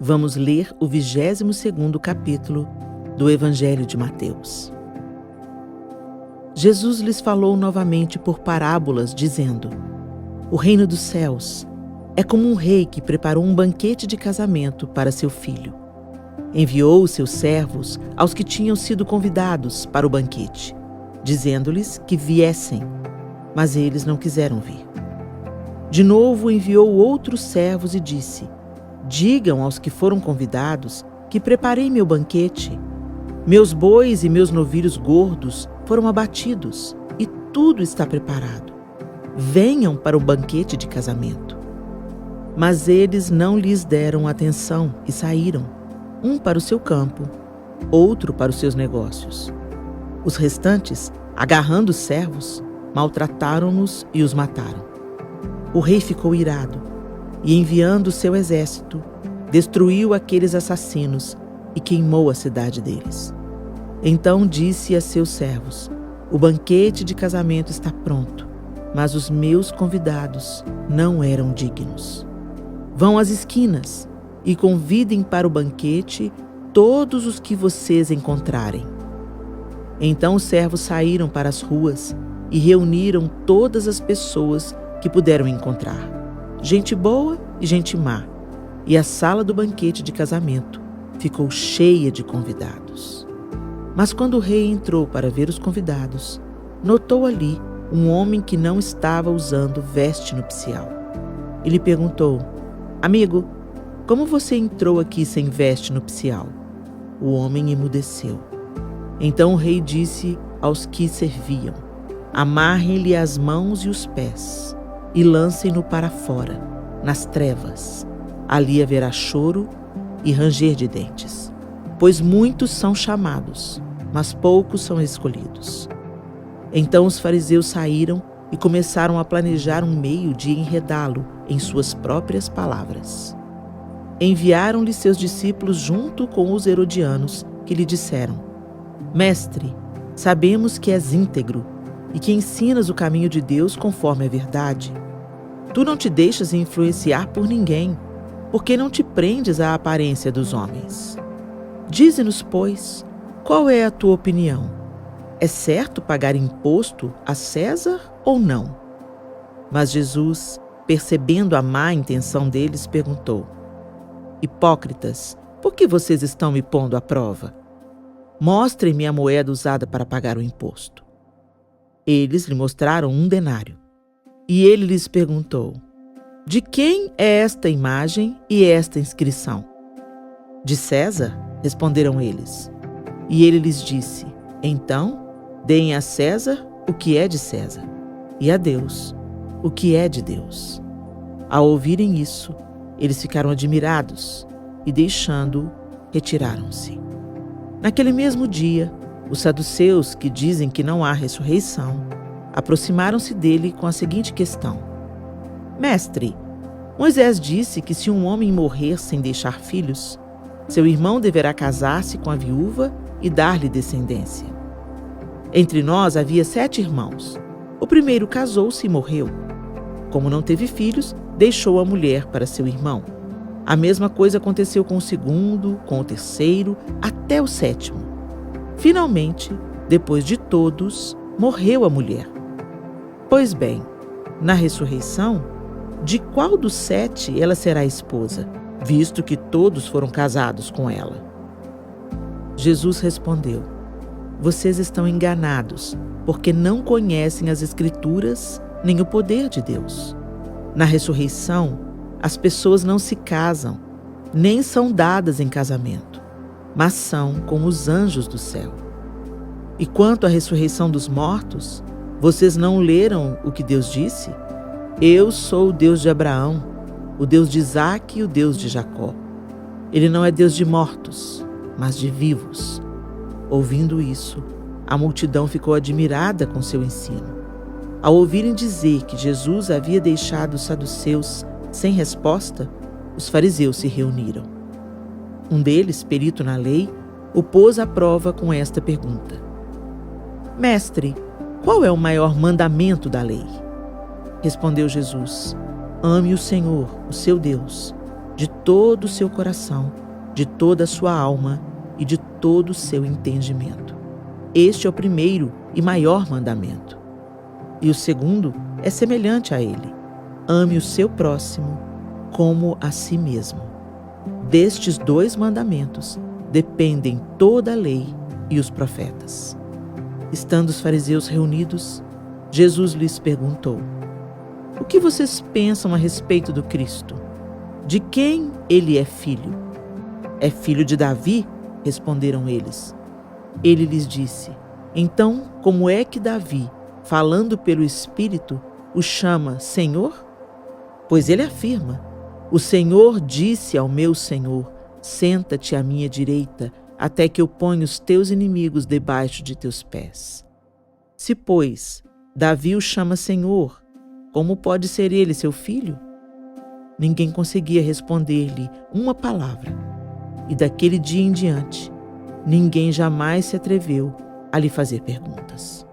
Vamos ler o 22º capítulo do Evangelho de Mateus. Jesus lhes falou novamente por parábolas, dizendo: O reino dos céus é como um rei que preparou um banquete de casamento para seu filho. Enviou os seus servos aos que tinham sido convidados para o banquete, dizendo-lhes que viessem, mas eles não quiseram vir. De novo enviou outros servos e disse: Digam aos que foram convidados que preparei meu banquete. Meus bois e meus novilhos gordos foram abatidos e tudo está preparado. Venham para o banquete de casamento. Mas eles não lhes deram atenção e saíram, um para o seu campo, outro para os seus negócios. Os restantes, agarrando os servos, maltrataram-nos e os mataram. O rei ficou irado e, enviando o seu exército, destruiu aqueles assassinos e queimou a cidade deles. Então disse a seus servos: O banquete de casamento está pronto, mas os meus convidados não eram dignos. Vão às esquinas e convidem para o banquete todos os que vocês encontrarem. Então os servos saíram para as ruas e reuniram todas as pessoas que puderam encontrar, gente boa e gente má, e a sala do banquete de casamento ficou cheia de convidados. Mas quando o rei entrou para ver os convidados, notou ali um homem que não estava usando veste nupcial. Ele perguntou: Amigo, como você entrou aqui sem veste nupcial? O homem emudeceu. Então o rei disse aos que serviam: Amarrem-lhe as mãos e os pés e lancem-no para fora, nas trevas. Ali haverá choro e ranger de dentes, pois muitos são chamados, mas poucos são escolhidos. Então os fariseus saíram e começaram a planejar um meio de enredá-lo em suas próprias palavras. Enviaram-lhe seus discípulos junto com os herodianos, que lhe disseram: Mestre, sabemos que és íntegro e que ensinas o caminho de Deus conforme a verdade. Tu não te deixas influenciar por ninguém, porque não te prendes à aparência dos homens. Dize-nos, pois, qual é a tua opinião? É certo pagar imposto a César ou não? Mas Jesus, percebendo a má intenção deles, perguntou: Hipócritas, por que vocês estão me pondo à prova? Mostrem-me a moeda usada para pagar o imposto. Eles lhe mostraram 1 denário. E ele lhes perguntou: De quem é esta imagem e esta inscrição? De César, responderam eles. E ele lhes disse: Então, deem a César o que é de César, e a Deus o que é de Deus. Ao ouvirem isso, eles ficaram admirados e, deixando-o, retiraram-se. Naquele mesmo dia, os saduceus, que dizem que não há ressurreição, aproximaram-se dele com a seguinte questão: Mestre, Moisés disse que se um homem morrer sem deixar filhos, seu irmão deverá casar-se com a viúva e dar-lhe descendência. Entre nós havia 7 irmãos. O primeiro casou-se e morreu. Como não teve filhos, deixou a mulher para seu irmão. A mesma coisa aconteceu com o segundo, com o terceiro, até o 7º. Finalmente, depois de todos, morreu a mulher. Pois bem, na ressurreição, de qual dos 7 ela será esposa, visto que todos foram casados com ela? Jesus respondeu: Vocês estão enganados, porque não conhecem as Escrituras nem o poder de Deus. Na ressurreição, as pessoas não se casam, nem são dadas em casamento, mas são como os anjos do céu. E quanto à ressurreição dos mortos, vocês não leram o que Deus disse? Eu sou o Deus de Abraão, o Deus de Isaque e o Deus de Jacó. Ele não é Deus de mortos, mas de vivos. Ouvindo isso, a multidão ficou admirada com seu ensino. Ao ouvirem dizer que Jesus havia deixado os saduceus sem resposta, os fariseus se reuniram. Um deles, perito na lei, o pôs à prova com esta pergunta: Mestre, qual é o maior mandamento da lei? Respondeu Jesus: Ame o Senhor, o seu Deus, de todo o seu coração, de toda a sua alma e de todo o seu entendimento. Este é o primeiro e maior mandamento. E o segundo é semelhante a ele: ame o seu próximo como a si mesmo. Destes 2 mandamentos dependem toda a lei e os profetas. Estando os fariseus reunidos, Jesus lhes perguntou: o que vocês pensam a respeito do Cristo? De quem ele é filho? É filho de Davi? Responderam eles. Ele lhes disse: então, como é que Davi, falando pelo Espírito, o chama Senhor? Pois ele afirma: o Senhor disse ao meu Senhor: senta-te à minha direita, até que eu ponha os teus inimigos debaixo de teus pés. Se, pois, Davi o chama Senhor, como pode ser ele seu filho? Ninguém conseguia responder-lhe uma palavra, e daquele dia em diante, ninguém jamais se atreveu a lhe fazer perguntas.